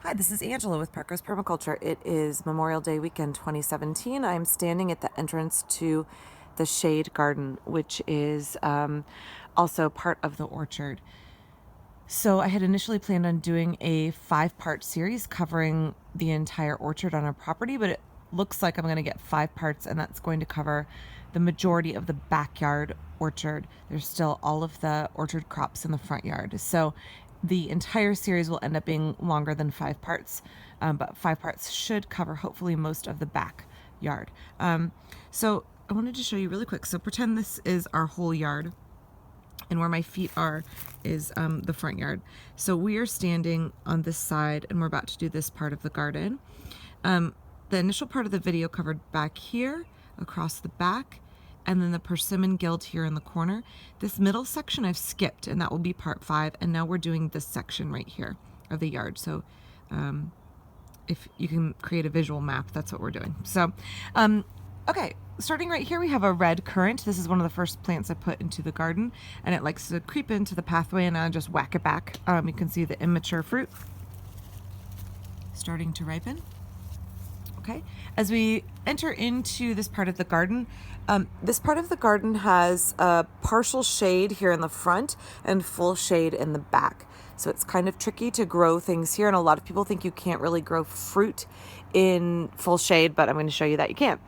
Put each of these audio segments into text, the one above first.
Hi, this is Angela with Parker's Permaculture. It is Memorial Day weekend 2017. I'm standing at the entrance to the shade garden, which is also part of the orchard. So I had initially planned on doing a 5-part series covering the entire orchard on our property, but it looks like I'm going to get 5 parts, and that's going to cover the majority of the backyard orchard. There's still all of the orchard crops in the front yard. So the entire series will end up being longer than 5 parts, but 5 parts should cover hopefully most of the backyard. So I wanted to show you really quick. So pretend this is our whole yard, and where my feet are is the front yard. So we are standing on this side, and we're about to do this part of the garden. The initial part of the video covered back here, across the back, and then the persimmon guild here in the corner. This middle section I've skipped, and that will be part 5, and now we're doing this section right here of the yard. So if you can create a visual map, that's what we're doing. So okay, starting right here, we have a red currant. This is one of the first plants I put into the garden, and it likes to creep into the pathway, and I just whack it back. You can see the immature fruit starting to ripen. Okay, as we enter into this part of the garden, this part of the garden has partial shade here in the front and full shade in the back. So it's kind of tricky to grow things here, and a lot of people think you can't really grow fruit in full shade, but I'm going to show you that you can.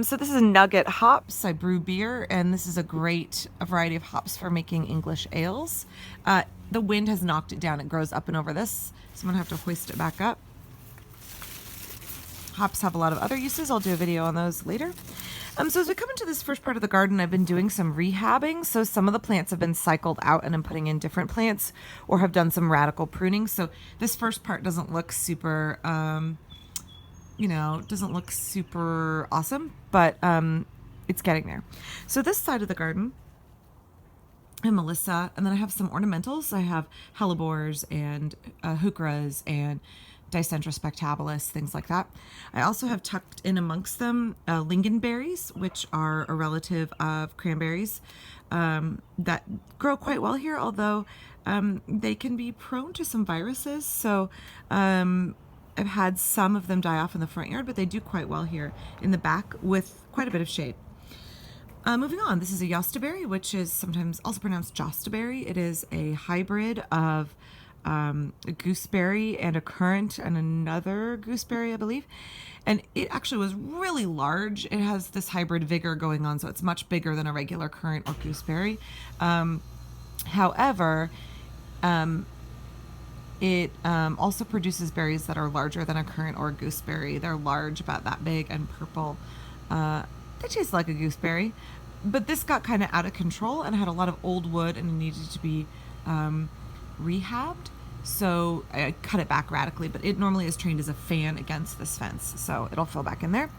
So this is Nugget hops. I brew beer, and this is a great variety of hops for making English ales. The wind has knocked it down. It grows up and over this, so I'm going to have to hoist it back up. Hops have a lot of other uses. I'll do a video on those later. So as we come into this first part of the garden, I've been doing some rehabbing. So some of the plants have been cycled out, and I'm putting in different plants, or have done some radical pruning. So this first part doesn't look super, doesn't look super awesome, but it's getting there. So this side of the garden, I have Melissa, and then I have some ornamentals. I have hellebores and heucheras and Dicentra spectabilis, things like that. I also have tucked in amongst them lingonberries, which are a relative of cranberries that grow quite well here, although they can be prone to some viruses. So I've had some of them die off in the front yard, but they do quite well here in the back with quite a bit of shade. Moving on, this is a Yostaberry, which is sometimes also pronounced Jostaberry. It is a hybrid of a gooseberry and a currant and another gooseberry, I believe. And it actually was really large. It has this hybrid vigor going on, so it's much bigger than a regular currant or gooseberry. However, it also produces berries that are larger than a currant or a gooseberry. They're large, about that big, and purple. They taste like a gooseberry, but this got kind of out of control and had a lot of old wood, and it needed to be rehabbed. So I cut it back radically, but it normally is trained as a fan against this fence, so it'll fill back in there.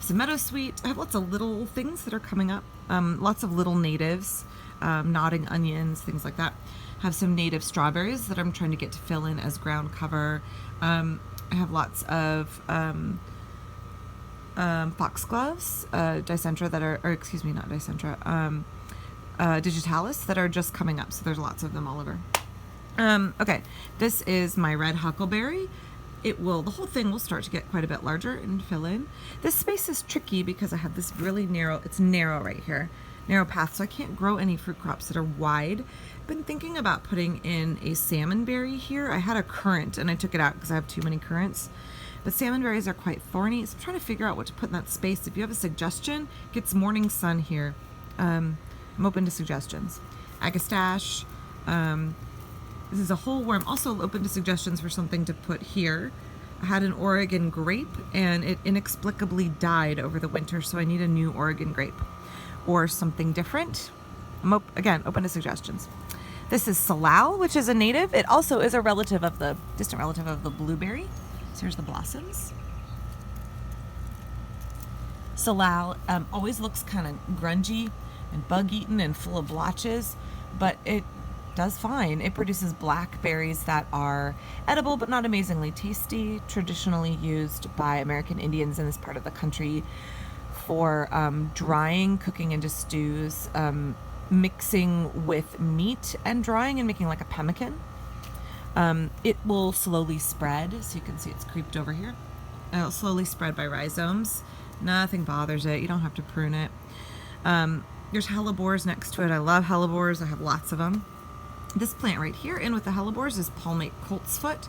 Some meadowsweet. I have lots of little things that are coming up. Lots of little natives, nodding onions, things like that. Have some native strawberries that I'm trying to get to fill in as ground cover. I have lots of foxgloves, Dicentra that are, or excuse me, not Dicentra, digitalis that are just coming up. So there's lots of them all over. Okay, this is my red huckleberry. The whole thing will start to get quite a bit larger and fill in. This space is tricky because I have this really narrow, it's narrow right here, narrow path, so I can't grow any fruit crops that are wide. I've been thinking about putting in a salmonberry here. I had a currant and I took it out because I have too many currants. But salmonberries are quite thorny, so I'm trying to figure out what to put in that space. If you have a suggestion, it gets morning sun here. I'm open to suggestions. Agastache. This is a whole worm. Also open to suggestions for something to put here. I had an Oregon grape, and it inexplicably died over the winter, so I need a new Oregon grape or something different. I'm again open to suggestions. This is salal, which is a native. It also is a distant relative of the blueberry. So here's the blossoms. Salal always looks kind of grungy and bug-eaten and full of blotches, but it does fine. It produces blackberries that are edible but not amazingly tasty, traditionally used by American Indians in this part of the country for drying, cooking into stews, mixing with meat and drying and making like a pemmican. It will slowly spread, so you can see it's creeped over here. It'll slowly spread by rhizomes. Nothing bothers it. You don't have to prune it. There's hellebores next to it. I love hellebores. I have lots of them. This plant right here in with the hellebores is palmate coltsfoot.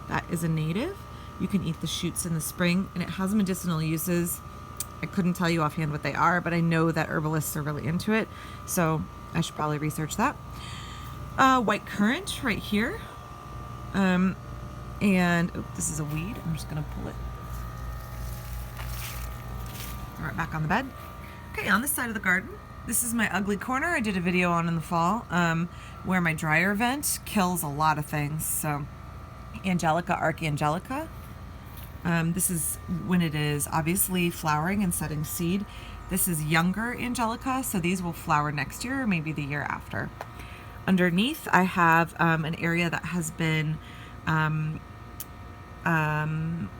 That is a native. You can eat the shoots in the spring, and it has medicinal uses. I couldn't tell you offhand what they are, but I know that herbalists are really into it, so I should probably research that. White currant right here. And this is a weed. I'm just going to pull it right back on the bed. Okay, on this side of the garden, this is my ugly corner I did a video on in the fall, where my dryer vent kills a lot of things. So Angelica archangelica. This is when it is obviously flowering and setting seed. This is younger Angelica, so these will flower next year or maybe the year after. Underneath, I have an area that has been,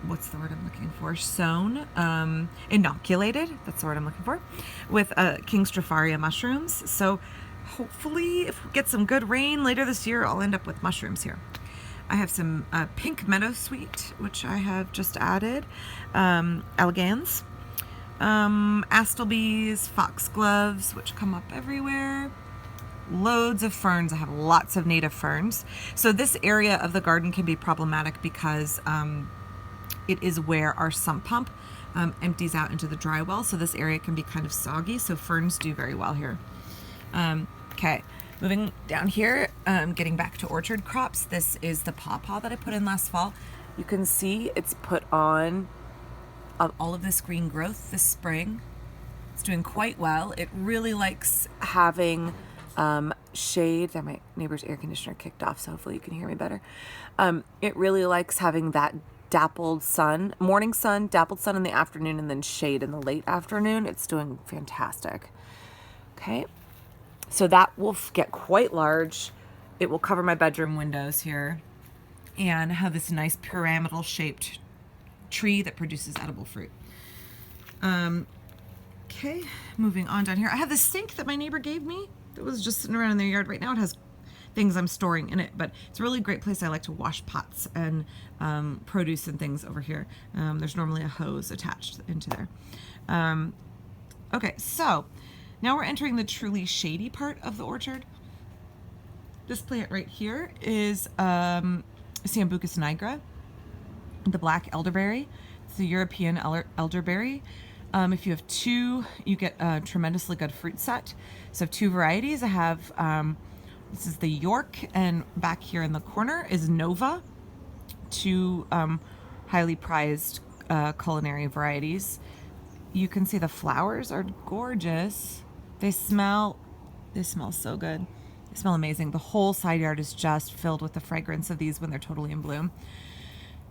what's the word I'm looking for? Sown, inoculated, that's the word I'm looking for, with King Stropharia mushrooms. So hopefully, if we get some good rain later this year, I'll end up with mushrooms here. I have some pink meadowsweet, which I have just added, elegans, astilbes, foxgloves, which come up everywhere. Loads of ferns. I have lots of native ferns. So this area of the garden can be problematic because it is where our sump pump empties out into the dry well. So this area can be kind of soggy. So ferns do very well here. Okay, moving down here, getting back to orchard crops. This is the pawpaw that I put in last fall. You can see it's put on all of this green growth this spring. It's doing quite well. It really likes having shade. That my neighbor's air conditioner kicked off, so hopefully you can hear me better. It really likes having that dappled sun, morning sun, dappled sun in the afternoon, and then shade in the late afternoon. It's doing fantastic. Okay, so that will get quite large. It will cover my bedroom windows here and have this nice pyramidal shaped tree that produces edible fruit. Okay, moving on down here. I have this sink that my neighbor gave me. It was just sitting around in their yard. Right now it has things I'm storing in it, but it's a really great place. I like to wash pots and produce and things over here. There's normally a hose attached into there. Okay, so now we're entering the truly shady part of the orchard. This plant right here is Sambucus nigra, the black elderberry. It's the European elderberry. If you have two, you get a tremendously good fruit set. So I have two varieties. I have, this is the York, and back here in the corner is Nova, two highly prized culinary varieties. You can see the flowers are gorgeous. They smell so good. They smell amazing. The whole side yard is just filled with the fragrance of these when they're totally in bloom.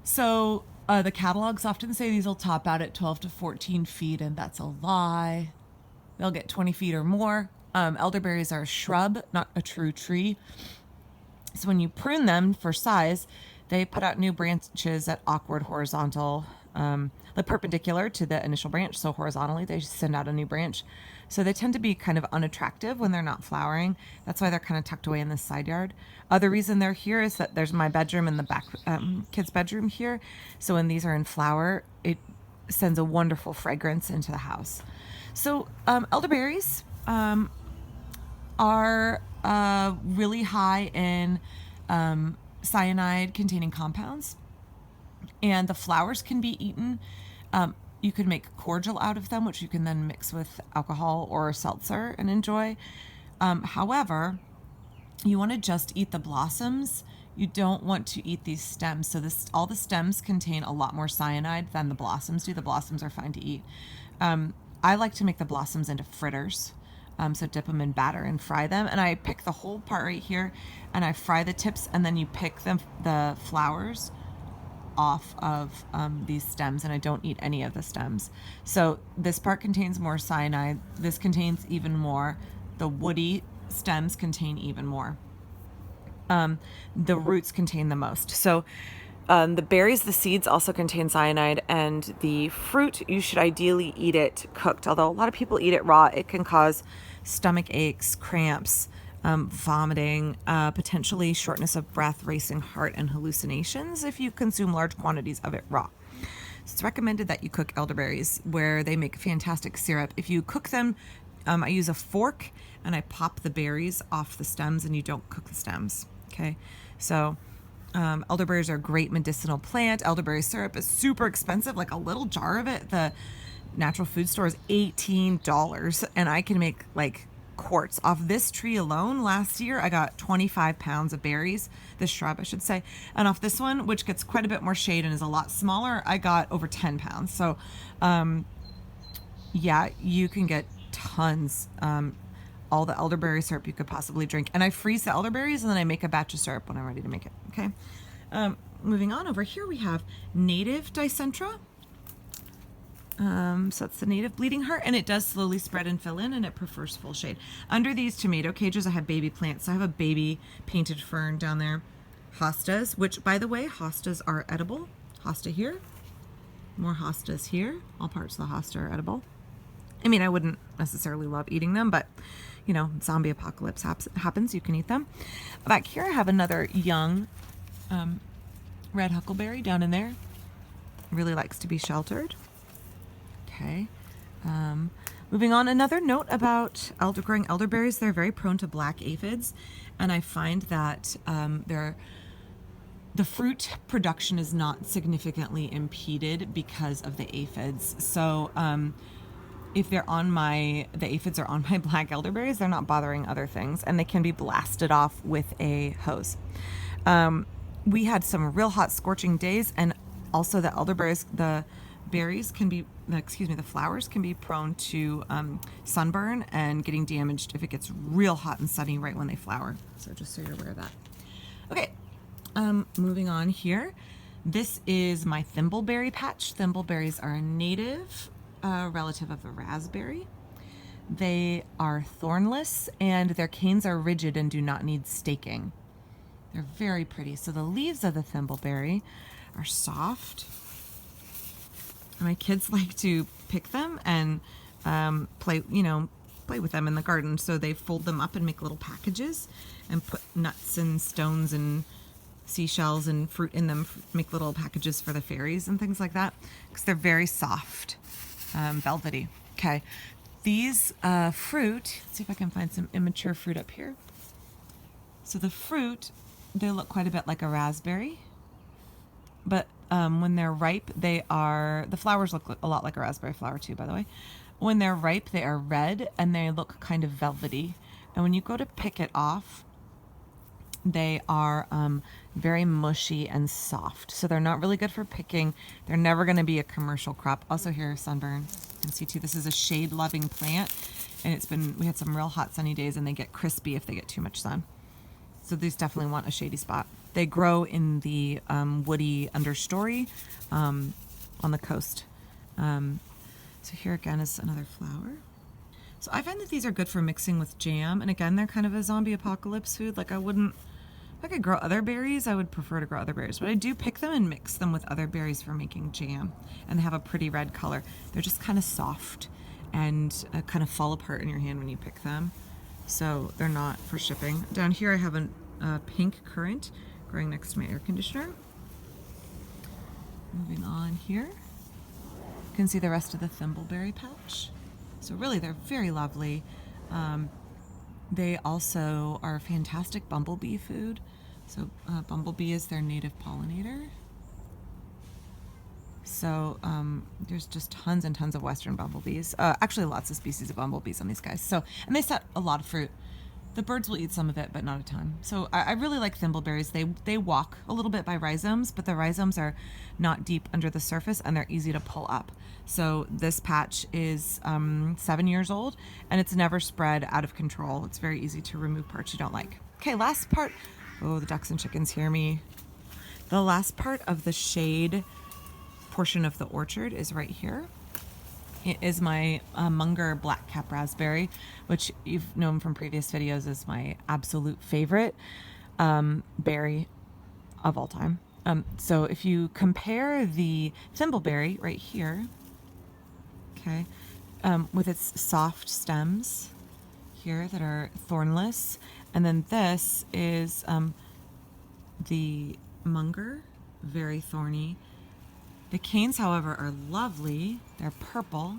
So the catalogs often say these will top out at 12 to 14 feet, and that's a lie. They'll get 20 feet or more. Elderberries are a shrub, not a true tree. So when you prune them for size, they put out new branches at awkward horizontal, like perpendicular to the initial branch. So horizontally, they send out a new branch. So they tend to be kind of unattractive when they're not flowering. That's why they're kind of tucked away in the side yard. Other reason they're here is that there's my bedroom and the back kid's bedroom here. So when these are in flower, it sends a wonderful fragrance into the house. So elderberries are really high in cyanide containing compounds, and the flowers can be eaten. You can make cordial out of them, which you can then mix with alcohol or seltzer and enjoy. However, you want to just eat the blossoms. You don't want to eat these stems. So all the stems contain a lot more cyanide than the blossoms do. The blossoms are fine to eat. I like to make the blossoms into fritters. So dip them in batter and fry them. And I pick the whole part right here and I fry the tips, and then you pick the flowers off of these stems, and I don't eat any of the stems. So this part contains more cyanide. This contains even more. The woody stems contain even more. The roots contain the most. So the berries, the seeds also contain cyanide, and the fruit, you should ideally eat it cooked. Although a lot of people eat it raw, it can cause stomach aches, cramps, vomiting, potentially shortness of breath, racing heart, and hallucinations if you consume large quantities of it raw. So it's recommended that you cook elderberries, where they make fantastic syrup. If you cook them, I use a fork and I pop the berries off the stems, and you don't cook the stems. Okay, so elderberries are a great medicinal plant. Elderberry syrup is super expensive. Like a little jar of it, the natural food store is $18, and I can make like quarts off this tree alone. Last year I got 25 pounds of berries, this shrub I should say, and off this one, which gets quite a bit more shade and is a lot smaller, I got over 10 pounds. So yeah, you can get tons, all the elderberry syrup you could possibly drink, and I freeze the elderberries and then I make a batch of syrup when I'm ready to make it. Okay, moving on, over here we have native dicentra. So it's the native bleeding heart, and it does slowly spread and fill in, and it prefers full shade. Under these tomato cages I have baby plants. So I have a baby painted fern down there. Hostas, which by the way, hostas are edible. Hosta here, more hostas here. All parts of the hosta are edible. I mean, I wouldn't necessarily love eating them, but you know, zombie apocalypse happens, you can eat them. Back here I have another young red huckleberry down in there. Really likes to be sheltered. Okay, moving on. Another note about growing elderberries, they're very prone to black aphids, and I find that the fruit production is not significantly impeded because of the aphids. So if the aphids are on my black elderberries, they're not bothering other things, and they can be blasted off with a hose. We had some real hot scorching days, and also the elderberries, the flowers can be prone to sunburn and getting damaged if it gets real hot and sunny right when they flower. So just so you're aware of that. Okay, moving on here. This is my thimbleberry patch. Thimbleberries are a native relative of the raspberry. They are thornless, and their canes are rigid and do not need staking. They're very pretty. So the leaves of the thimbleberry are soft. My kids like to pick them and play with them in the garden. So they fold them up and make little packages and put nuts and stones and seashells and fruit in them, make little packages for the fairies and things like that, because they're very soft, velvety. Okay, these fruit, let's see if I can find some immature fruit up here. So the fruit, they look quite a bit like a raspberry, but when they're ripe, the flowers look a lot like a raspberry flower too, by the way. When they're ripe, they are red and they look kind of velvety. And when you go to pick it off, they are very mushy and soft. So they're not really good for picking. They're never going to be a commercial crop. Also here, sunburn. You can see too, this is a shade-loving plant, and we had some real hot sunny days, and they get crispy if they get too much sun. So these definitely want a shady spot. They grow in the woody understory on the coast. So here again is another flower. So I find that these are good for mixing with jam. And again, they're kind of a zombie apocalypse food. Like if I could grow other berries, I would prefer to grow other berries. But I do pick them and mix them with other berries for making jam. And they have a pretty red color. They're just kind of soft and kind of fall apart in your hand when you pick them. So they're not for shipping. Down here I have a pink currant growing next to my air conditioner. Moving on here, you can see the rest of the thimbleberry patch. So really, they're very lovely. They also are fantastic bumblebee food. So bumblebee is their native pollinator. So there's just tons and tons of western bumblebees. Actually, lots of species of bumblebees on these guys. So, and they set a lot of fruit. The birds will eat some of it, but not a ton. So I really like thimbleberries. They walk a little bit by rhizomes, but the rhizomes are not deep under the surface, and they're easy to pull up. So this patch is 7 years old, and it's never spread out of control. It's very easy to remove parts you don't like. Okay, last part. Oh, the ducks and chickens hear me. The last part of the shade portion of the orchard is right here. It is my Munger blackcap raspberry, which you've known from previous videos is my absolute favorite berry of all time. So if you compare the thimbleberry right here, okay, with its soft stems here that are thornless, And then this is the munger, very thorny. The canes, however, are lovely. They're purple.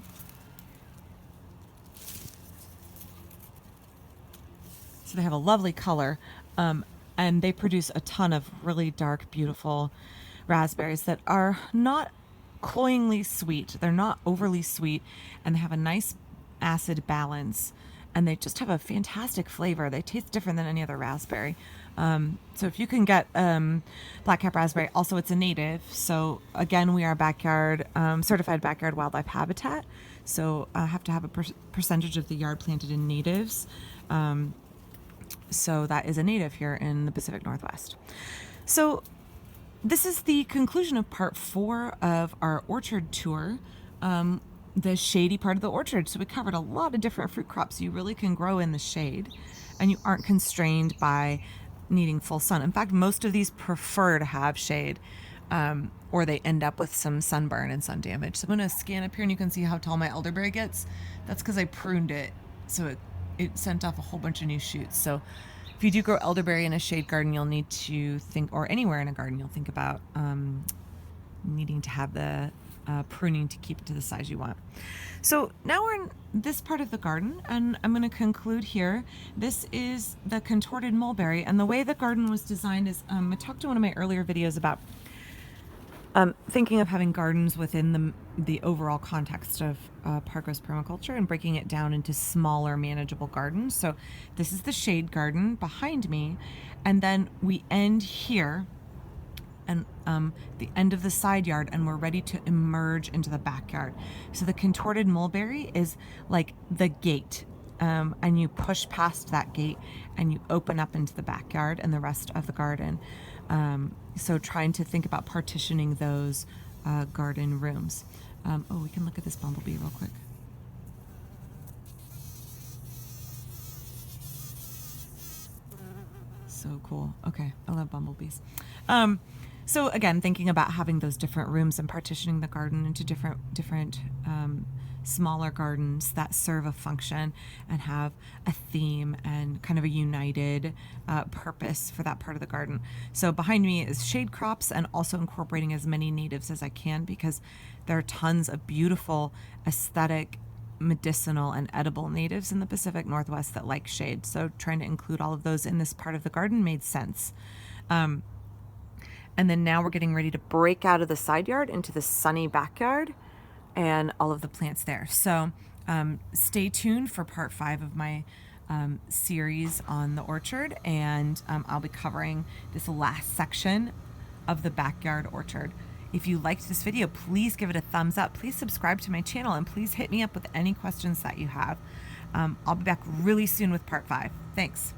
So they have a lovely color. And they produce a ton of really dark, beautiful raspberries that are not cloyingly sweet. They're not overly sweet, and they have a nice acid balance, and they just have a fantastic flavor. They taste different than any other raspberry. So if you can get black cap raspberry, also it's a native. So again, we are backyard certified backyard wildlife habitat. So I have to have a percentage of the yard planted in natives. So that is a native here in the Pacific Northwest. So this is the conclusion of part 4 of our orchard tour, the shady part of the orchard. So we covered a lot of different fruit crops you really can grow in the shade, and you aren't constrained by needing full sun. In fact, most of these prefer to have shade, or they end up with some sunburn and sun damage. So I'm going to scan up here and you can see how tall my elderberry gets. That's because I pruned it, so it sent off a whole bunch of new shoots. So if you do grow elderberry in a shade garden, you'll need to think, or anywhere in a garden, you'll think about needing to have the pruning to keep it to the size you want. So now we're in this part of the garden, and I'm going to conclude here. This is the contorted mulberry, and the way the garden was designed is, I talked to one of my earlier videos about thinking of having gardens within the overall context of Parkos permaculture and breaking it down into smaller, manageable gardens. So this is the shade garden behind me, and then we end here and the end of the side yard, and we're ready to emerge into the backyard. So the contorted mulberry is like the gate, and you push past that gate and you open up into the backyard and the rest of the garden. So trying to think about partitioning those garden rooms. Oh, we can look at this bumblebee real quick. So cool. Okay, I love bumblebees. So again, thinking about having those different rooms and partitioning the garden into different smaller gardens that serve a function and have a theme and kind of a united purpose for that part of the garden. So behind me is shade crops, and also incorporating as many natives as I can, because there are tons of beautiful, aesthetic, medicinal, and edible natives in the Pacific Northwest that like shade. So trying to include all of those in this part of the garden made sense. And then now we're getting ready to break out of the side yard into the sunny backyard and all of the plants there. So stay tuned for part 5 of my series on the orchard, and I'll be covering this last section of the backyard orchard. If you liked this video, please give it a thumbs up. Please subscribe to my channel, and please hit me up with any questions that you have. I'll be back really soon with part 5. Thanks.